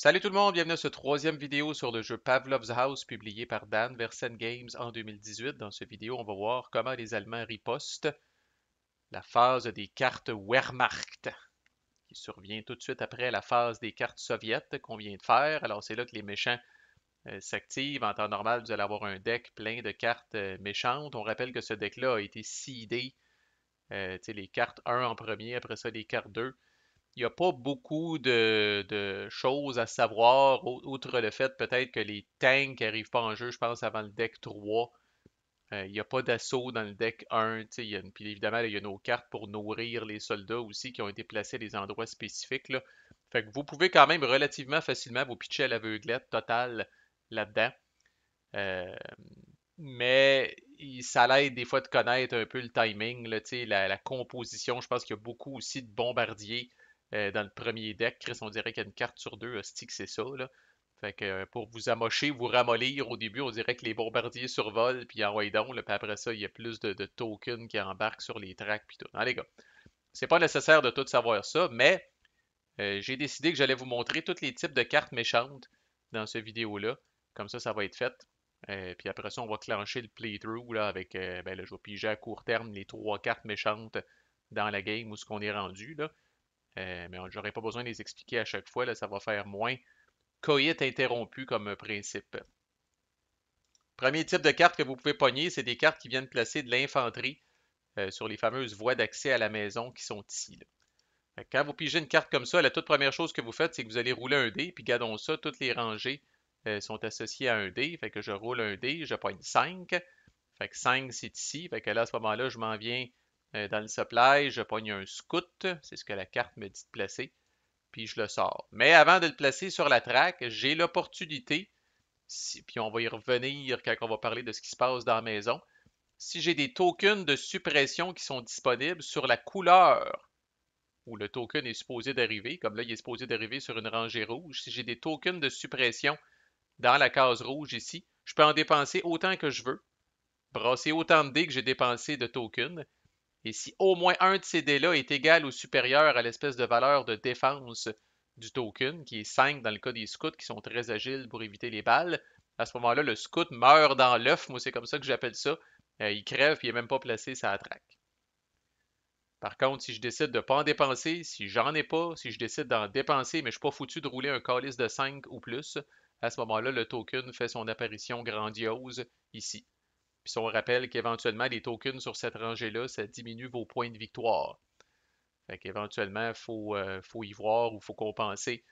Salut tout le monde, bienvenue à cette troisième vidéo sur le jeu Pavlov's House publié par Dan Versen Games en 2018. Dans cette vidéo, on va voir comment les Allemands ripostent la phase des cartes Wehrmacht qui survient tout de suite après la phase des cartes soviètes qu'on vient de faire. Alors c'est là que les méchants s'activent. En temps normal, vous allez avoir un deck plein de cartes méchantes. On rappelle que ce deck-là a été seedé, les cartes 1 en premier, après ça les cartes 2. Il n'y a pas beaucoup de choses à savoir, outre le fait peut-être que les tanks n'arrivent pas en jeu, je pense, avant le deck 3. Il n'y a pas d'assaut dans le deck 1. Puis évidemment, il y a nos cartes pour nourrir les soldats aussi qui ont été placés à des endroits spécifiques, là. Fait que vous pouvez quand même relativement facilement vous pitcher à l'aveuglette totale là-dedans. Euh, mais ça l'aide des fois de connaître un peu le timing, là, la composition. Je pense qu'il y a beaucoup aussi de bombardiers dans le premier deck. Chris, on dirait qu'il y a une carte sur deux, hostie, que c'est ça, là. Fait que pour vous amocher, vous ramollir au début, on dirait que les bombardiers survolent, puis envoient donc, là, puis après ça, il y a plus de tokens qui embarquent sur les tracks, puis tout. Non, les gars, c'est pas nécessaire de tout savoir ça, mais j'ai décidé que j'allais vous montrer tous les types de cartes méchantes dans cette vidéo-là. Comme ça va être fait. Puis après ça, on va clencher le playthrough là, avec, ben là, je vais piger à court terme les trois cartes méchantes dans la game où ce qu'on est rendu. Là. Mais j'aurais pas besoin de les expliquer à chaque fois. Là, ça va faire moins coït interrompu comme principe. Premier type de carte que vous pouvez pogner, c'est des cartes qui viennent placer de l'infanterie sur les fameuses voies d'accès à la maison qui sont ici. Là. Quand vous pigez une carte comme ça, la toute première chose que vous faites, c'est que vous allez rouler un dé, puis gardons ça, toutes les rangées sont associées à un dé. Fait que je roule un dé, je pogne 5. Fait que 5, c'est ici. Fait que là, à ce moment-là, je m'en viens dans le supply, je pogne un scout, c'est ce que la carte me dit de placer, puis je le sors. Mais avant de le placer sur la track, j'ai l'opportunité, puis on va y revenir quand on va parler de ce qui se passe dans la maison, si j'ai des tokens de suppression qui sont disponibles sur la couleur où le token est supposé d'arriver, comme là, il est supposé d'arriver sur une rangée rouge. Si j'ai des tokens de suppression dans la case rouge ici, je peux en dépenser autant que je veux, brasser autant de dés que j'ai dépensé de tokens. Et si au moins un de ces dés-là est égal ou supérieur à l'espèce de valeur de défense du token, qui est 5 dans le cas des scouts qui sont très agiles pour éviter les balles, à ce moment-là, le scout meurt dans l'œuf. Moi, c'est comme ça que j'appelle ça. Il crève et il n'est même pas placé sa traque. Par contre, si je décide de ne pas en dépenser, si j'en ai pas, si je décide d'en dépenser, mais je ne suis pas foutu de rouler un calice de 5 ou plus, à ce moment-là, le token fait son apparition grandiose ici. Puis si on rappelle qu'éventuellement, les tokens sur cette rangée-là, ça diminue vos points de victoire. Fait qu'éventuellement, faut y voir ou il faut compenser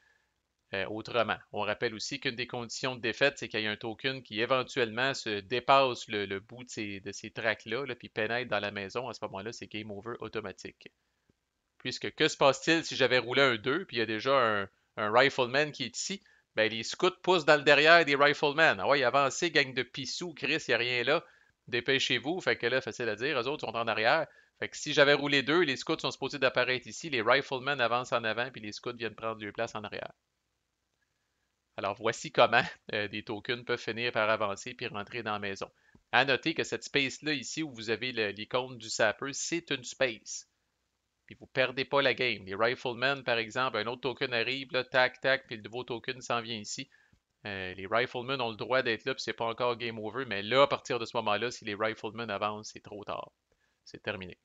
autrement. On rappelle aussi qu'une des conditions de défaite, c'est qu'il y ait un token qui éventuellement se dépasse le bout de ces tracks-là, là, puis pénètre dans la maison. À ce moment-là, c'est game over automatique. Puisque que se passe-t-il si j'avais roulé un 2 puis il y a déjà un rifleman qui est ici? Ben, les scouts poussent dans le derrière des riflemen. Ah ouais, avancez, gang de pissous, Chris, il n'y a rien là. Dépêchez-vous. Fait que là, facile à dire, eux autres sont en arrière. Fait que si j'avais roulé 2, les scouts sont supposés d'apparaître ici, les riflemen avancent en avant, puis les scouts viennent prendre leur place en arrière. Alors voici comment des tokens peuvent finir par avancer puis rentrer dans la maison. À noter que cette space-là ici où vous avez l'icône du sapper, c'est une space. Puis vous perdez pas la game. Les Riflemen, par exemple, un autre token arrive, là, tac, tac, puis le nouveau token s'en vient ici. Les Riflemen ont le droit d'être là, puis c'est pas encore game over, mais là, à partir de ce moment-là, si les Riflemen avancent, c'est trop tard. C'est terminé.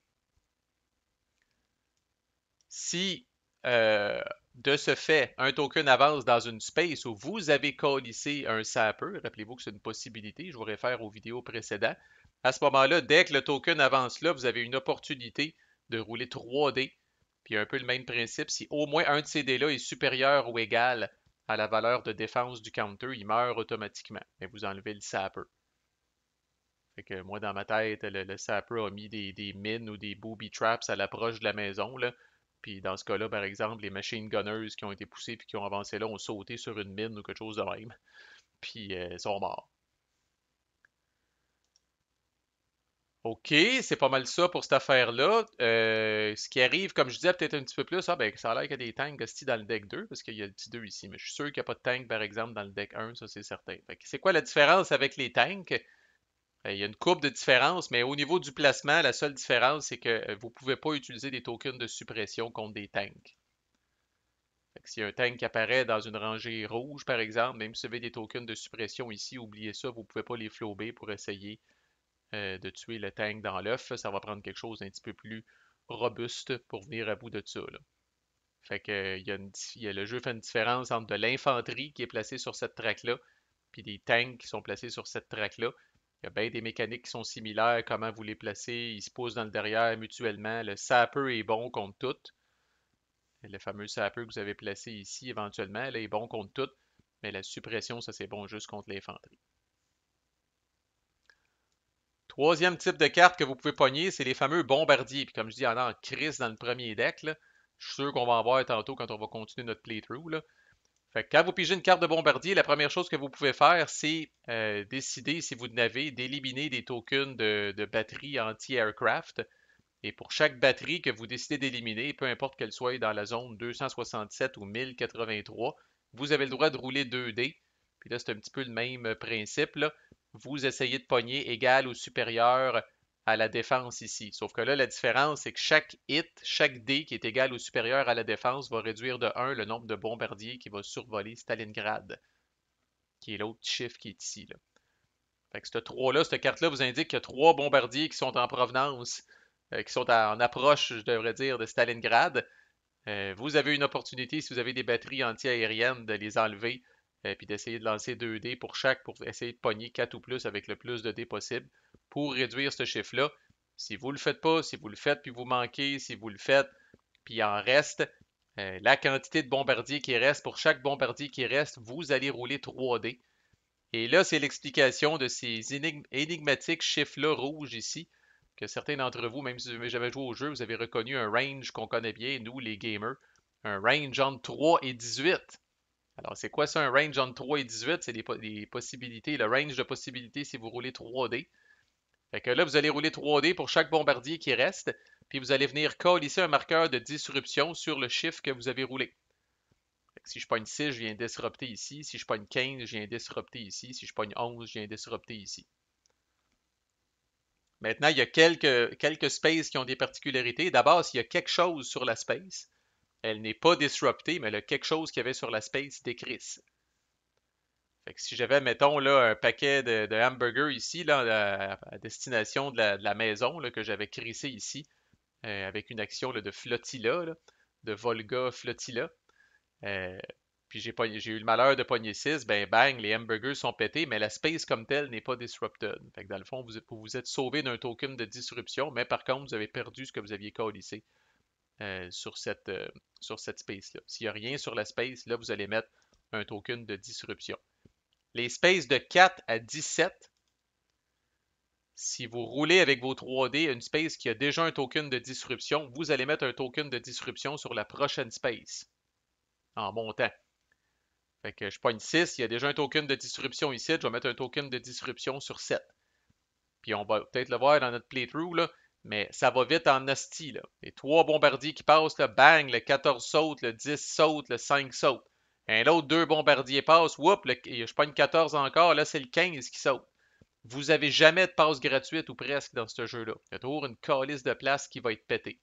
Si euh, de ce fait, un token avance dans une space où vous avez calissé un sapper, rappelez-vous que c'est une possibilité, je vous réfère aux vidéos précédentes, à ce moment-là, dès que le token avance là, vous avez une opportunité de rouler 3 dés, puis un peu le même principe, si au moins un de ces dés-là est supérieur ou égal à la valeur de défense du counter, il meurt automatiquement, et vous enlevez le sapper. Fait que moi, dans ma tête, le sapper a mis des mines ou des booby traps à l'approche de la maison, là. Puis dans ce cas-là, par exemple, les machine gunners qui ont été poussés puis qui ont avancé là ont sauté sur une mine ou quelque chose de même. Puis sont morts. OK, c'est pas mal ça pour cette affaire-là. Ce qui arrive, comme je disais, peut-être un petit peu plus, ben, ça a l'air qu'il y a des tanks aussi dans le deck 2, parce qu'il y a le petit 2 ici. Mais je suis sûr qu'il n'y a pas de tank, par exemple, dans le deck 1, ça c'est certain. Fait que c'est quoi la différence avec les tanks? Il y a une courbe de différence, mais au niveau du placement, la seule différence, c'est que vous ne pouvez pas utiliser des tokens de suppression contre des tanks. Fait que s'il y a un tank qui apparaît dans une rangée rouge, par exemple, même si vous avez des tokens de suppression ici, oubliez ça, vous ne pouvez pas les flober pour essayer de tuer le tank dans l'œuf. Ça va prendre quelque chose d'un petit peu plus robuste pour venir à bout de ça, là. Fait que le jeu fait une différence entre de l'infanterie qui est placée sur cette track-là, puis des tanks qui sont placés sur cette track-là. Il y a bien des mécaniques qui sont similaires, comment vous les placez, ils se posent dans le derrière mutuellement. Le sapper est bon contre tout. Le fameux sapper que vous avez placé ici éventuellement, là, est bon contre tout, mais la suppression, ça c'est bon juste contre l'infanterie. Troisième type de carte que vous pouvez pogner, c'est les fameux bombardiers. Puis comme je dis, il y en a en crise dans le premier deck, là. Je suis sûr qu'on va en voir tantôt quand on va continuer notre playthrough, là. Fait que quand vous pigez une carte de bombardier, la première chose que vous pouvez faire, c'est décider, si vous n'avez, d'éliminer des tokens de batterie anti-aircraft. Et pour chaque batterie que vous décidez d'éliminer, peu importe qu'elle soit dans la zone 267 ou 1083, vous avez le droit de rouler 2 dés. Puis là, c'est un petit peu le même principe, là. Vous essayez de pogner égal ou supérieur à la défense ici. Sauf que là, la différence, c'est que chaque hit, chaque dé qui est égal ou supérieur à la défense va réduire de 1 le nombre de bombardiers qui va survoler Stalingrad, qui est l'autre chiffre qui est ici, là. Fait que cette carte-là vous indique qu'il y a 3 bombardiers qui sont en provenance, qui sont en approche, je devrais dire, de Stalingrad. Vous avez une opportunité, si vous avez des batteries anti-aériennes, de les enlever puis d'essayer de lancer 2 dés pour chaque pour essayer de pogner 4 ou plus avec le plus de dés possible pour réduire ce chiffre-là. Si vous ne le faites pas, si vous le faites puis vous manquez, si vous le faites puis il en reste, la quantité de bombardiers qui reste, pour chaque bombardier qui reste, vous allez rouler 3 dés. Et là, c'est l'explication de ces énigmatiques chiffres-là rouges ici, que certains d'entre vous, même si vous n'avez jamais joué au jeu, vous avez reconnu un range qu'on connaît bien, nous les gamers, un range entre 3 et 18. Alors, c'est quoi ça, un range entre 3 et 18? C'est les possibilités, le range de possibilités si vous roulez 3D. Fait que là, vous allez rouler 3D pour chaque bombardier qui reste, puis vous allez venir coller un marqueur de disruption sur le chiffre que vous avez roulé. Si je pogne 6, je viens disrupter ici. Si je pogne 15, je viens disrupter ici. Si je pogne 11, je viens disrupter ici. Maintenant, il y a quelques spaces qui ont des particularités. D'abord, s'il y a quelque chose sur la space, elle n'est pas disruptée, mais elle a quelque chose qu'il y avait sur la space décrisse. Fait que si j'avais, mettons, là, un paquet de hamburgers ici, là, à destination de la maison, là, que j'avais crissé ici, avec une action là, de flotilla, là, de Volga flotilla, Euh, puis j'ai eu le malheur de pogner 6, ben bang, les hamburgers sont pétés, mais la space comme telle n'est pas disrupted. Fait que dans le fond, vous êtes sauvé d'un token de disruption, mais par contre, vous avez perdu ce que vous aviez calissé sur cette space-là. S'il n'y a rien sur la space, là, vous allez mettre un token de disruption. Les spaces de 4 à 17, si vous roulez avec vos 3D une space qui a déjà un token de disruption, vous allez mettre un token de disruption sur la prochaine space en montant. Fait que je pogne 6, il y a déjà un token de disruption ici, je vais mettre un token de disruption sur 7. Puis on va peut-être le voir dans notre playthrough, là, mais ça va vite en hostie. Là. Les 3 bombardiers qui passent, là, bang, le 14 saute, le 10 saute, le 5 saute. Un autre 2 bombardiers passent, whoop, je pogne 14 encore, là c'est le 15 qui saute. Vous n'avez jamais de passe gratuite ou presque dans ce jeu-là. Il y a toujours une calice de place qui va être pétée.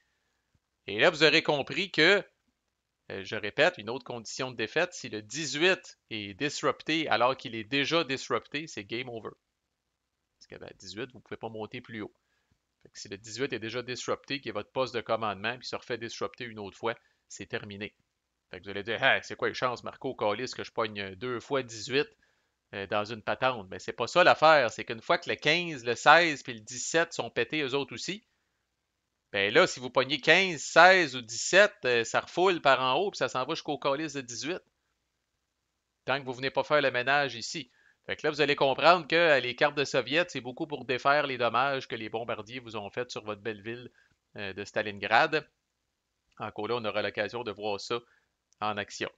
Et là, vous aurez compris que je répète, une autre condition de défaite, si le 18 est disrupté alors qu'il est déjà disrupté, c'est game over. Parce qu'à 18, vous ne pouvez pas monter plus haut. Fait que si le 18 est déjà disrupté, qui est votre poste de commandement, puis se refait disrupter une autre fois, c'est terminé. Fait que vous allez dire, hey, c'est quoi les chances, Marco Callis, que je pogne 2 fois 18 dans une patente? Mais c'est pas ça l'affaire. C'est qu'une fois que le 15, le 16 puis le 17 sont pétés eux autres aussi, ben là, si vous pognez 15, 16 ou 17, ça refoule par en haut, puis ça s'en va jusqu'au calice de 18. Tant que vous ne venez pas faire le ménage ici. Fait que là, vous allez comprendre que les cartes de Soviet, c'est beaucoup pour défaire les dommages que les bombardiers vous ont fait sur votre belle ville de Stalingrad. Encore là, on aura l'occasion de voir ça en action.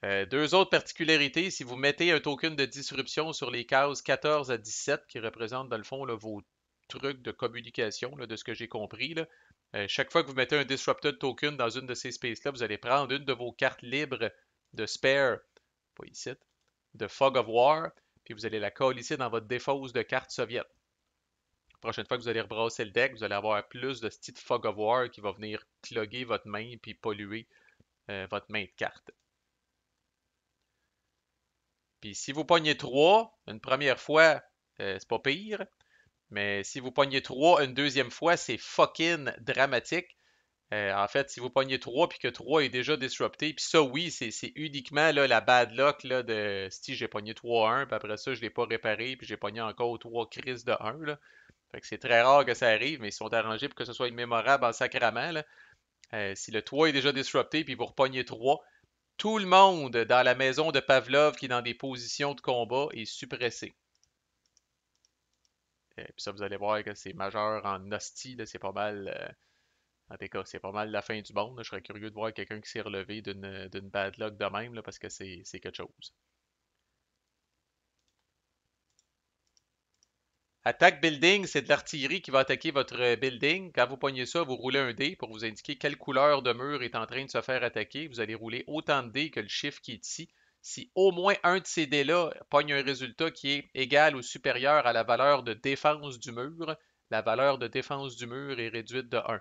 Deux autres particularités, si vous mettez un token de disruption sur les cases 14 à 17, qui représentent dans le fond là, vos trucs de communication, là, de ce que j'ai compris, là, chaque fois que vous mettez un disrupted token dans une de ces spaces-là, vous allez prendre une de vos cartes libres de spare, pas ici, de Fog of War, puis vous allez la coller ici dans votre défausse de cartes soviète. La prochaine fois que vous allez rebrasser le deck, vous allez avoir plus de ce petit Fog of War qui va venir cloguer votre main puis polluer votre main de carte. Puis si vous pognez 3 une première fois, c'est pas pire. Mais si vous pognez 3 une deuxième fois, c'est fucking dramatique. En fait, si vous pognez 3 puis que 3 est déjà disrupté, puis ça, oui, c'est uniquement là, la bad luck là, de si j'ai pogné 3-1, puis après ça, je l'ai pas réparé, puis j'ai pogné encore 3 crises de 1. Là. Fait que c'est très rare que ça arrive, mais ils sont arrangés pour que ce soit immémorable en sacrament. Là. Si le 3 est déjà disrupté, puis vous repognez 3, tout le monde dans la maison de Pavlov qui est dans des positions de combat est suppressé. Puis ça, vous allez voir que c'est majeur en hostie, là, c'est pas mal. En tout cas, c'est pas mal la fin du monde. Là. Je serais curieux de voir quelqu'un qui s'est relevé d'une bad luck de même, là, parce que c'est quelque chose. Attaque building, c'est de l'artillerie qui va attaquer votre building. Quand vous pognez ça, vous roulez un dé pour vous indiquer quelle couleur de mur est en train de se faire attaquer. Vous allez rouler autant de dés que le chiffre qui est ici. Si au moins un de ces dés-là pogne un résultat qui est égal ou supérieur à la valeur de défense du mur, la valeur de défense du mur est réduite de 1.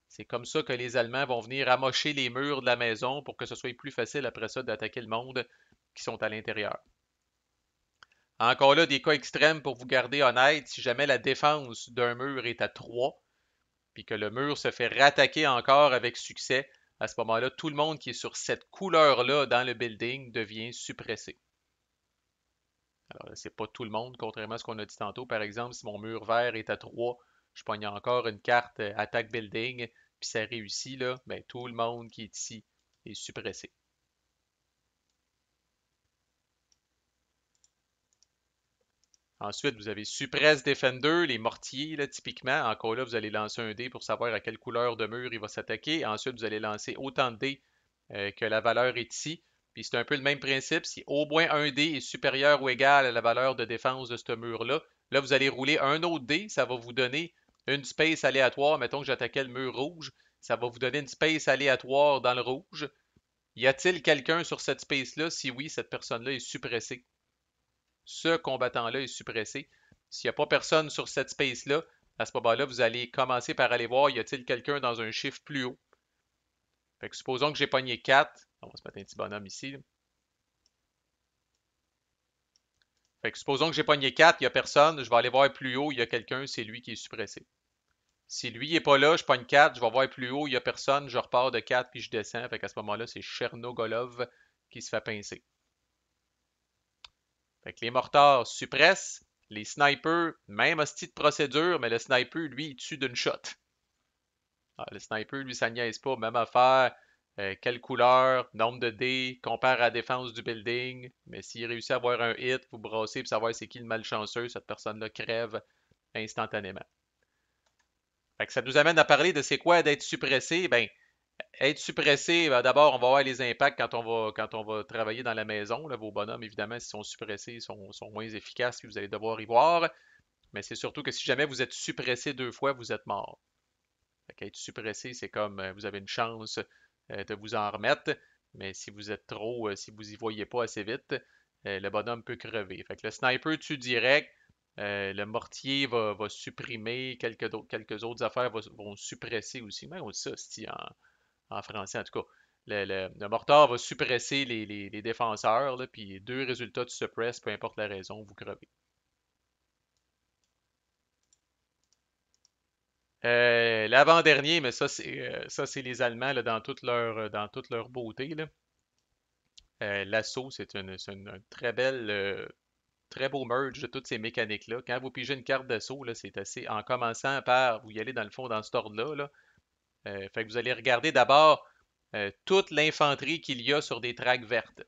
C'est comme ça que les Allemands vont venir amocher les murs de la maison pour que ce soit plus facile après ça d'attaquer le monde qui sont à l'intérieur. Encore là, des cas extrêmes pour vous garder honnête, si jamais la défense d'un mur est à 3, puis que le mur se fait rattaquer encore avec succès, à ce moment-là, tout le monde qui est sur cette couleur-là dans le building devient suppressé. Alors, c'est pas tout le monde, contrairement à ce qu'on a dit tantôt. Par exemple, si mon mur vert est à 3, je pogne encore une carte attaque building, puis ça réussit, là, ben, tout le monde qui est ici est suppressé. Ensuite, vous avez Suppress Defender, les mortiers, là, typiquement. Encore là, vous allez lancer un dé pour savoir à quelle couleur de mur il va s'attaquer. Ensuite, vous allez lancer autant de dés que la valeur est ici. Puis c'est un peu le même principe. Si au moins un dé est supérieur ou égal à la valeur de défense de ce mur-là, là, vous allez rouler un autre dé. Ça va vous donner une space aléatoire. Mettons que j'attaquais le mur rouge. Ça va vous donner une space aléatoire dans le rouge. Y a-t-il quelqu'un sur cette space-là? Si oui, cette personne-là est suppressée. Ce combattant-là est suppressé. S'il n'y a pas personne sur cette space-là, à ce moment-là, vous allez commencer par aller voir, y a-t-il quelqu'un dans un chiffre plus haut? Fait que supposons que j'ai pogné 4. On va se mettre un petit bonhomme ici. Là. Fait que supposons que j'ai pogné 4, il n'y a personne. Je vais aller voir plus haut, il y a quelqu'un, c'est lui qui est suppressé. Si lui n'est pas là, je pogne 4, je vais voir plus haut, il n'y a personne, je repars de 4 puis je descends. Fait qu'à ce moment-là, c'est Chernogolov qui se fait pincer. Fait que les mortards suppressent. Les snipers, même hostie de procédure, mais le sniper, lui, il tue d'une shot. Ah, le sniper, lui, ça niaise pas. Même affaire. Quelle couleur, nombre de dés, compare à la défense du building. Mais s'il réussit à avoir un hit, vous brassez pour savoir c'est qui le malchanceux, cette personne-là crève instantanément. Fait que ça nous amène à parler de c'est quoi d'être suppressé. Ben, être suppressé, ben, d'abord, on va voir les impacts quand on va travailler dans la maison. Là, vos bonhommes, évidemment, s'ils sont suppressés, ils sont moins efficaces, puis vous allez devoir y voir. Mais c'est surtout que si jamais vous êtes suppressé 2 fois, vous êtes mort. Fait qu'être suppressé, c'est comme vous avez une chance de vous en remettre, mais si vous êtes trop, si vous y voyez pas assez vite, le bonhomme peut crever. Fait que le sniper tue direct, le mortier va supprimer, quelques autres affaires vont suppresser aussi. Mais on dit ça aussi en français en tout cas. Le mortar va suppresser les défenseurs, là, puis 2 résultats de suppress, peu importe la raison, vous crevez. L'avant-dernier, mais ça c'est les Allemands là, dans toute leur beauté. Là. L'assaut, c'est une très belle, très beau merge de toutes ces mécaniques-là. Quand vous pigez une carte d'assaut, là, c'est assez. En commençant par vous y allez dans le fond dans cet ordre-là. Là. Fait que vous allez regarder d'abord toute l'infanterie qu'il y a sur des tracks vertes.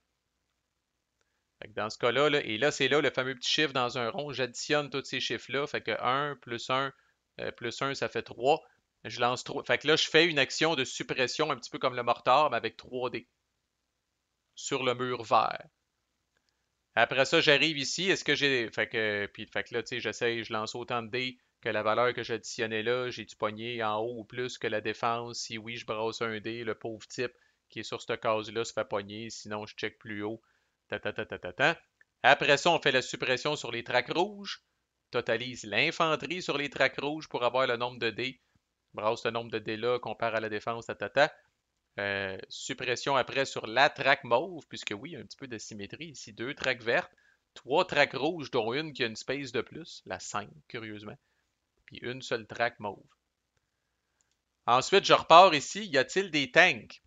Fait que dans ce cas-là, là, et là, c'est là le fameux petit chiffre dans un rond. J'additionne tous ces chiffres-là. Fait que 1 plus 1, ça fait 3. Je lance 3. Fait que là, je fais une action de suppression un petit peu comme le mortar, mais avec 3 dés sur le mur vert. Après ça, j'arrive ici. Est-ce que j'ai. Fait que là, tu sais, j'essaye, je lance autant de dés que la valeur que j'additionnais là. J'ai-tu pogné en haut ou plus que la défense? Si oui, je brasse un dé. Le pauvre type qui est sur cette case-là se fait pogner. Sinon, je check plus haut. Ta, ta, ta, ta, ta, ta. Après ça, on fait la suppression sur les tracks rouges. Totalise l'infanterie sur les tracks rouges pour avoir le nombre de dés. Brasse le nombre de dés là, compare à la défense, ta, ta, ta. Suppression après sur la traque mauve, puisque oui, il y a un petit peu de symétrie ici. Deux traques vertes, trois traques rouges, dont une qui a une space de plus, la 5, curieusement, puis une seule traque mauve. Ensuite, je repars ici. Y a-t-il des tanks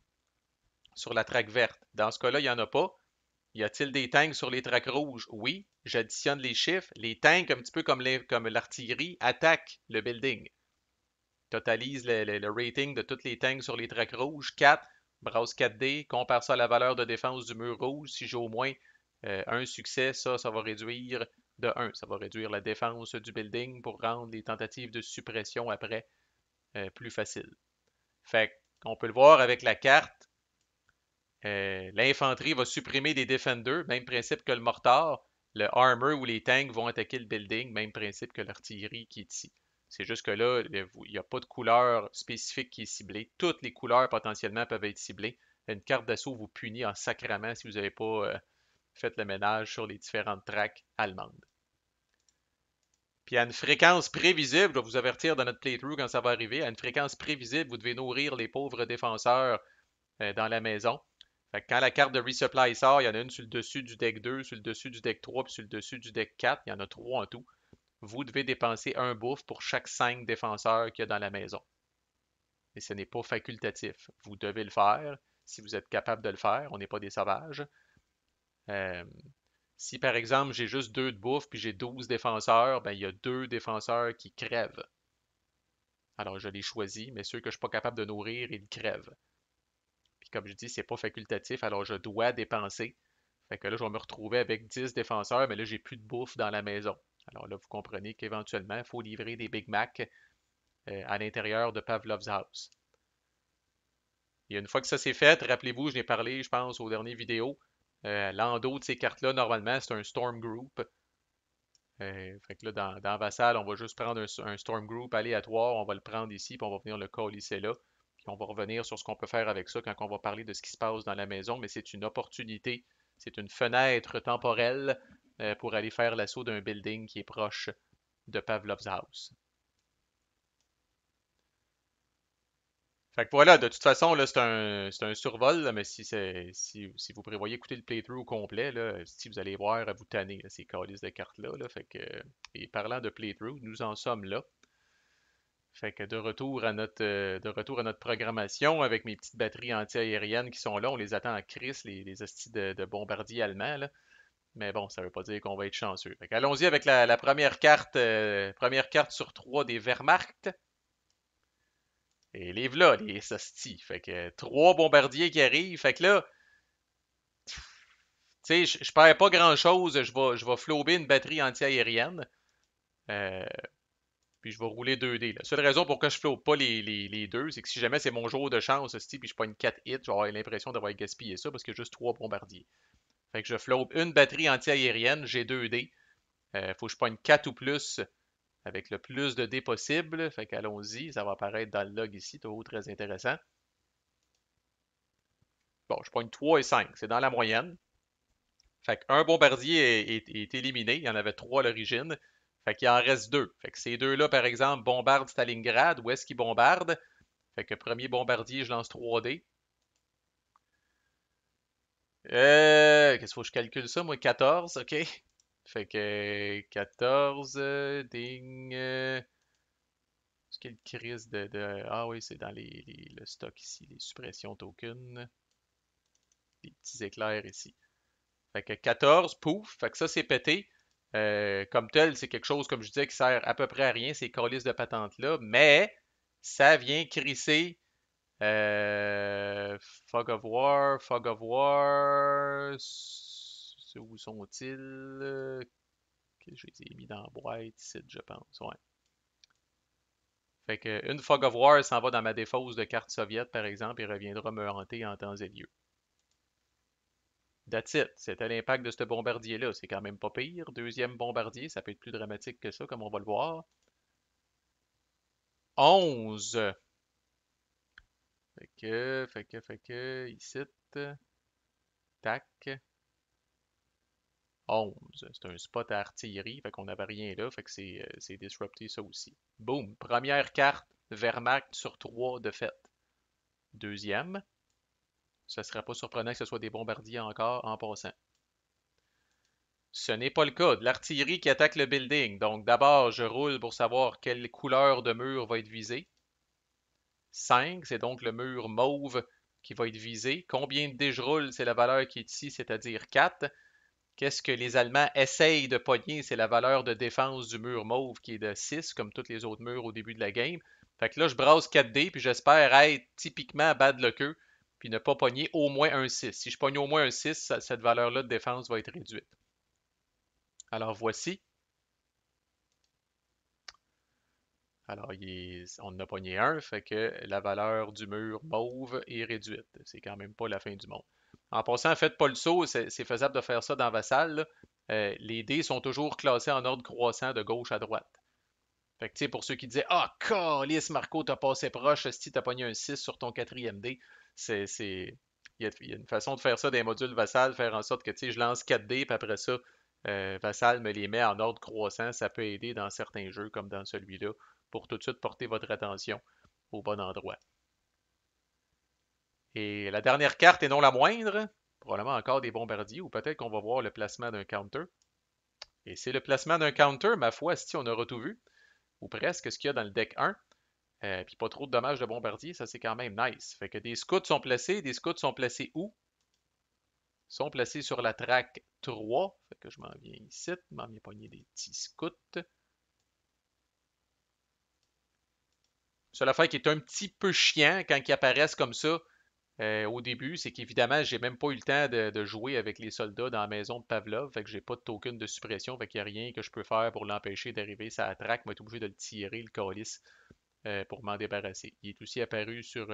sur la traque verte? Dans ce cas-là, il n'y en a pas. Y a-t-il des tanks sur les traques rouges? Oui. J'additionne les chiffres. Les tanks, un petit peu comme l'artillerie, attaquent le building. Totalise le rating de tous les tanks sur les traques rouges. 4, brasse 4D, compare ça à la valeur de défense du mur rouge. Si j'ai au moins un succès, ça va réduire de 1. Ça va réduire la défense du building pour rendre les tentatives de suppression après plus faciles. Fait qu'on peut le voir avec la carte. L'infanterie va supprimer des defenders, même principe que le mortar. Le armor ou les tanks vont attaquer le building, même principe que l'artillerie qui est ici. C'est juste que là, il n'y a pas de couleur spécifique qui est ciblée. Toutes les couleurs potentiellement peuvent être ciblées. Une carte d'assaut vous punit en sacrament si vous n'avez pas fait le ménage sur les différentes tracks allemandes. Puis à une fréquence prévisible, je vais vous avertir dans notre playthrough quand ça va arriver, à une fréquence prévisible, vous devez nourrir les pauvres défenseurs dans la maison. Fait que quand la carte de resupply sort, il y en a une sur le dessus du deck 2, sur le dessus du deck 3, puis sur le dessus du deck 4. Il y en a 3 en tout. Vous devez dépenser un bouffe pour chaque 5 défenseurs qu'il y a dans la maison. Et ce n'est pas facultatif. Vous devez le faire si vous êtes capable de le faire. On n'est pas des sauvages. Euh, si par exemple j'ai juste 2 de bouffe puis j'ai 12 défenseurs, ben il y a 2 défenseurs qui crèvent. Alors je les choisis, mais ceux que je ne suis pas capable de nourrir, ils crèvent. Puis comme je dis, c'est pas facultatif, alors je dois dépenser. Fait que là, je vais me retrouver avec 10 défenseurs, mais là, j'ai plus de bouffe dans la maison. Alors là, vous comprenez qu'éventuellement, il faut livrer des Big Mac à l'intérieur de Pavlov's House. Et une fois que ça c'est fait, rappelez-vous, je n'ai parlé, je pense, aux dernières vidéos. L'endos de ces cartes-là, normalement, c'est un Storm Group. Fait que là, dans Vassal, on va juste prendre un Storm Group aléatoire, on va le prendre ici, puis on va venir le colisser là. Puis on va revenir sur ce qu'on peut faire avec ça quand on va parler de ce qui se passe dans la maison, mais c'est une opportunité, c'est une fenêtre temporelle pour aller faire l'assaut d'un building qui est proche de Pavlov's House. Fait que voilà, de toute façon, là, c'est un survol, là, mais si vous prévoyez écouter le playthrough au complet, là, si vous allez voir, à vous tanner ces calices de cartes-là. Là, fait que, et parlant de playthrough, nous en sommes là. Fait que de retour à notre programmation avec mes petites batteries anti-aériennes qui sont là. On les attend en crise, les hosties de bombardiers allemands. Là. Mais bon, ça veut pas dire qu'on va être chanceux. Fait allons-y avec la première carte sur 3 des Wehrmacht. Et les v'là, les hosties. Fait que 3 bombardiers qui arrivent. Fait que là, tu sais, je perds pas grand-chose. Je vais flober une batterie anti-aérienne. Euh, Puis je vais rouler 2 dés. La seule raison pour que je ne flotte pas les deux, c'est que si jamais c'est mon jour de chance, puis je pogne 4 hits, je vais avoir l'impression d'avoir gaspillé ça parce qu'il y a juste 3 bombardiers. Fait que je flotte une batterie anti-aérienne, j'ai 2 dés. Faut que je pogne 4 ou plus avec le plus de dés possible. Fait qu'allons-y, ça va apparaître dans le log ici, toujours très intéressant. Bon, je pogne 3 et 5, c'est dans la moyenne. Fait qu'un bombardier est éliminé, il y en avait 3 à l'origine. Fait qu'il en reste 2. Fait que ces deux-là, par exemple, bombardent Stalingrad. Où est-ce qu'ils bombardent? Fait que premier bombardier, je lance 3D. Qu'est-ce qu'il faut que je calcule ça, moi? 14, ok. Fait que 14, ding. Est-ce qu'il y a une crise Ah oui, c'est dans le stock ici, les suppressions tokens. Les petits éclairs ici. Fait que 14, pouf. Fait que ça, c'est pété. Comme tel, c'est quelque chose, comme je disais, qui sert à peu près à rien, ces calices de patentes-là. Mais ça vient crisser Fog of War, Fog of War. Où sont-ils? Que je les ai mis dans la boîte ici, je pense. Ouais. Fait que une Fog of War s'en va dans ma défausse de carte soviète, par exemple, et reviendra me hanter en temps et lieu. That's it. C'était l'impact de ce bombardier-là. C'est quand même pas pire. Deuxième bombardier, ça peut être plus dramatique que ça, comme on va le voir. 11. Ici, tac. 11. C'est un spot à artillerie, fait qu'on n'avait rien là, fait que c'est disrupté ça aussi. Boom. Première carte, Wehrmacht sur 3 de fait. Deuxième. Ce ne serait pas surprenant que ce soit des bombardiers encore en passant. Ce n'est pas le cas. De l'artillerie qui attaque le building. Donc d'abord, je roule pour savoir quelle couleur de mur va être visée. 5, c'est donc le mur mauve qui va être visé. Combien de dés je roule, c'est la valeur qui est ici, c'est-à-dire 4. Qu'est-ce que les Allemands essayent de pogner? C'est la valeur de défense du mur mauve qui est de 6, comme tous les autres murs au début de la game. Fait que là, je brasse 4 dés, puis j'espère être typiquement bad luckeux, puis ne pas pogner au moins un 6. Si je pogne au moins un 6, cette valeur-là de défense va être réduite. Alors voici. Alors, on en a pogné un, fait que la valeur du mur mauve est réduite. C'est quand même pas la fin du monde. En passant, faites pas le saut, c'est faisable de faire ça dans Vassal, là. Les dés sont toujours classés en ordre croissant de gauche à droite. Fait que, tu sais, pour ceux qui disaient ah, calice, Marco, t'as passé proche, si t'as pogné un 6 sur ton quatrième dé, il y a une façon de faire ça dans les modules Vassal, faire en sorte que, tu sais, je lance 4 dés, puis après ça, Vassal me les met en ordre croissant. Ça peut aider dans certains jeux, comme dans celui-là, pour tout de suite porter votre attention au bon endroit. Et la dernière carte, et non la moindre, probablement encore des bombardiers, ou peut-être qu'on va voir le placement d'un counter. Et c'est le placement d'un counter, ma foi, si on aura tout vu, ou presque, ce qu'il y a dans le deck 1. Puis pas trop de dommages de bombardier, ça c'est quand même nice. Fait que des scouts sont placés. Des scouts sont placés où? Sont placés sur la track 3. Fait que je m'en viens ici. Je m'en viens pogner des petits scouts. Seule affaire qui est un petit peu chiant quand ils apparaissent comme ça au début, c'est qu'évidemment, j'ai même pas eu le temps de jouer avec les soldats dans la maison de Pavlov. Fait que j'ai pas de token de suppression. Fait qu'il n'y a rien que je peux faire pour l'empêcher d'arriver sur la track. Je vais être obligé de le tirer, le calice, pour m'en débarrasser. Il est aussi apparu sur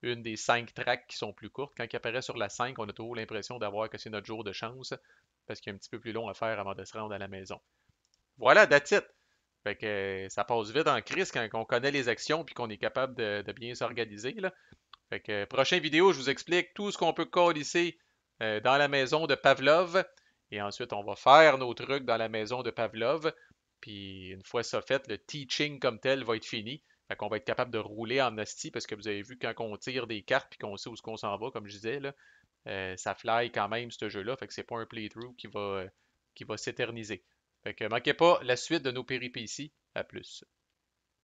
une des 5 tracks qui sont plus courtes. Quand il apparaît sur la 5, on a toujours l'impression d'avoir que c'est notre jour de chance parce qu'il est un petit peu plus long à faire avant de se rendre à la maison. Voilà, that's it. Fait que ça passe vite en crise quand on connaît les actions puis qu'on est capable de bien s'organiser, là. Fait que prochaine vidéo, je vous explique tout ce qu'on peut colisser dans la maison de Pavlov. Et ensuite, on va faire nos trucs dans la maison de Pavlov. Puis une fois ça fait, le teaching comme tel va être fini. Fait qu'on va être capable de rouler en hostie parce que vous avez vu quand on tire des cartes puis qu'on sait où qu'on s'en va, comme je disais, là, ça fly quand même ce jeu-là. Fait que c'est pas un playthrough qui va s'éterniser. Fait que manquez pas la suite de nos péripéties. À plus.